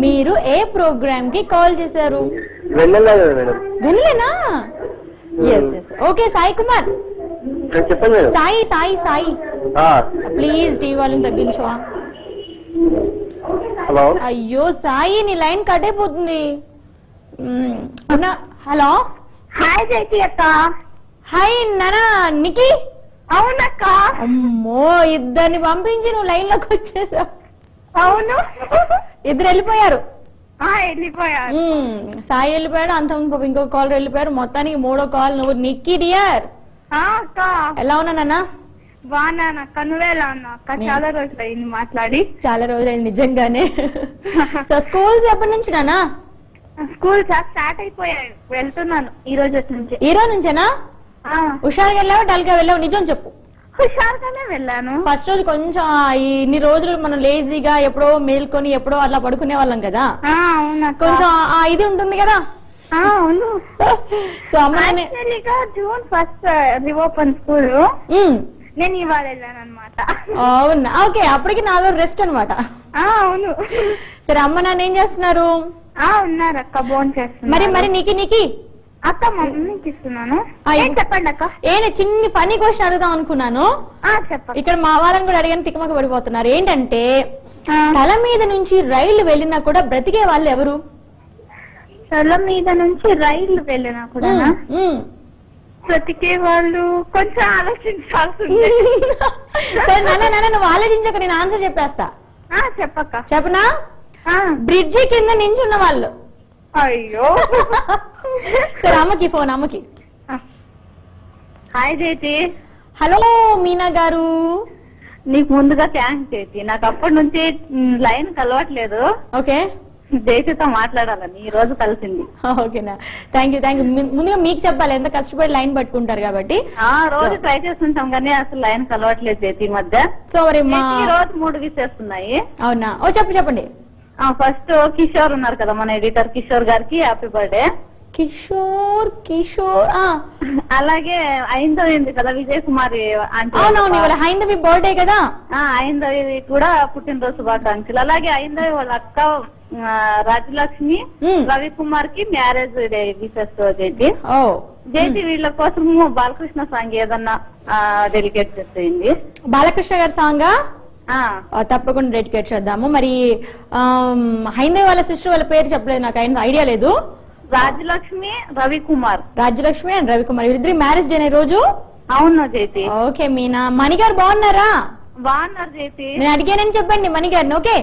మీరు ఏ ప్రోగ్రామ్ కి కాల్ చేశారు? వెన్నెలేనా? Yes yes. Okay Sai Kumar. చెప్పండి. సాయి సాయి సాయి ప్లీజ్ టీవీ వాళ్ళని తగ్గించవా? హలో. అయ్యో సాయి నీ లైన్ కట్ అయిపోతుంది. హలో. హాయ్ జైతి అక్క. హాయ్ నానా నికి. అవునక్క. అమ్మో ఇద్దరిని పంపించి నువ్వు లైన్ లోకి వచ్చేసావు. అవును ఇద్దరు వెళ్ళిపోయారు. వెళ్ళిపోయారు. సాయి వెళ్ళిపోయాడు, అంత ఇంకో కాల్ వెళ్ళిపోయారు. మొత్తానికి మూడో కాల్ నువ్వు. నిక్కీ డియర్ అక్క ఎలా ఉన్నానన్నా? బాగున్నానక్క. నువ్వే ఎలా ఉన్నా అక్క? చాలా రోజులు అయింది మాట్లాడి. చాలా రోజులైంది నిజంగానే. సో స్కూల్స్ ఎప్పటి నుంచి నానా? స్కూల్ స్టార్ట్ అయిపోయాయి, వెళ్తున్నాను ఈ రోజు నుంచి. ఈ రోజు నుంచేనా? హుషారుగా వెళ్ళావా డల్ గా వెళ్ళావు? నిజం చెప్పు. హుషారుగానే వెళ్ళాను. ఫస్ట్ రోజు కొంచెం ఇన్ని రోజులు మనం లేజీగా ఎప్పుడో మేల్కొని ఎప్పుడో అట్లా పడుకునే వాళ్ళం కదా, కొంచెం ఇది ఉంటుంది కదా. అవును. సో అమ్మ జూన్ 1 రీఓపెన్ స్కూల్, నేను ఇవాళ వెళ్ళాను అనమాట. అవునా? ఓకే, అప్పటికి 4 రోజులు రెస్ట్ అనమాట. అవును. సరే అమ్మ నాన్న ఏం చేస్తున్నారు? ఉన్నారు అక్క, భోజనం చేస్తున్నారు. మరి మరి నీకి అక్క మమ్మీకి ఇస్తున్నాను. చెప్పండి అక్క. చిన్ని ఫనీ క్వశ్చన్ అడుగుదాం అనుకున్నాను. చెప్పండి. ఇక్కడ మా వాళ్ళని కూడా అడిగాను, తిక్కమక పడిపోతున్నారు. ఏంటంటే తల మీద నుంచి రైళ్లు వెళ్ళినా కూడా బ్రతికే వాళ్ళు ఎవరు? తల మీద నుంచి రైళ్లు వెళ్ళినా కూడా బ్రతికే వాళ్ళు కొంచెం ఆలోచించాల్సి. సరే నాన్న నువ్వు ఆలోచించక నేను ఆన్సర్ చెప్పేస్తా. చెప్పక్క. చెప్పనా? బ్రిడ్జి కింద నించున్న వాళ్ళు. అయ్యో. సరే అమ్మకి ఫోన్. అమ్మకి. హాయ్ జైతి. హలో మీనా గారు. నీకు ముందుగా థ్యాంక్స్ జైతి, నాకు అప్పటి నుంచి లైన్ కలవట్లేదు. ఓకే, జైతితో మాట్లాడాలని ఈ రోజు కలిసింది. ఓకేనా, థ్యాంక్ యూ. ముందుగా మీకు చెప్పాలి, ఎంత కష్టపడి లైన్ పట్టుకుంటారు కాబట్టి. రోజు ట్రై చేస్తుంటాం కానీ అసలు లైన్ కలవట్లేదు జైతి మధ్య. సో మరి ఈ రోజు 3 విసేస్తున్నాయి. అవునా? ఓ చెప్పండి. ఫస్ట్ కిషోర్ ఉన్నారు కదా, మన ఎడిటర్ కిషోర్ గారికి హ్యాపీ బర్త్డే. కిషోర్ అలాగే ఐందవి ఉంది కదా, విజయ్ కుమారి అంటే. అవునవును, ఇవాళ ఐందవి బర్త్డే కదా. ఐందవి కూడా పుట్టినరోజు శుభాకాంక్షలు. అలాగే ఐందవి వాళ్ళ అక్క రాజలక్ష్మి రవికుమార్ కి మ్యారేజ్ డే విశేష జైతి. జైతి వీళ్ళ కోసం బాలకృష్ణ సాంగ్ ఏదన్నా డెలికేట్ చేసేయండి. బాలకృష్ణ గారి సాంగ్ తప్పకుండా డెడికేట్ చేద్దాము. మరి హైందవి వాళ్ళ సిస్టర్ వాళ్ళ పేరు చెప్పలేదు, నాకు ఐడియా లేదు. రాజలక్ష్మి రవికుమార్. రాజలక్ష్మి అండ్ రవికుమార్ వీళ్ళిద్దరి మ్యారేజ్ డే రోజు. అవును జైతి. ఓకే మీనా. మణిగారు బాగున్నారా? బాగున్నారు జైతి. నేను అడిగానని చెప్పండి మణిగారిని. ఓకే.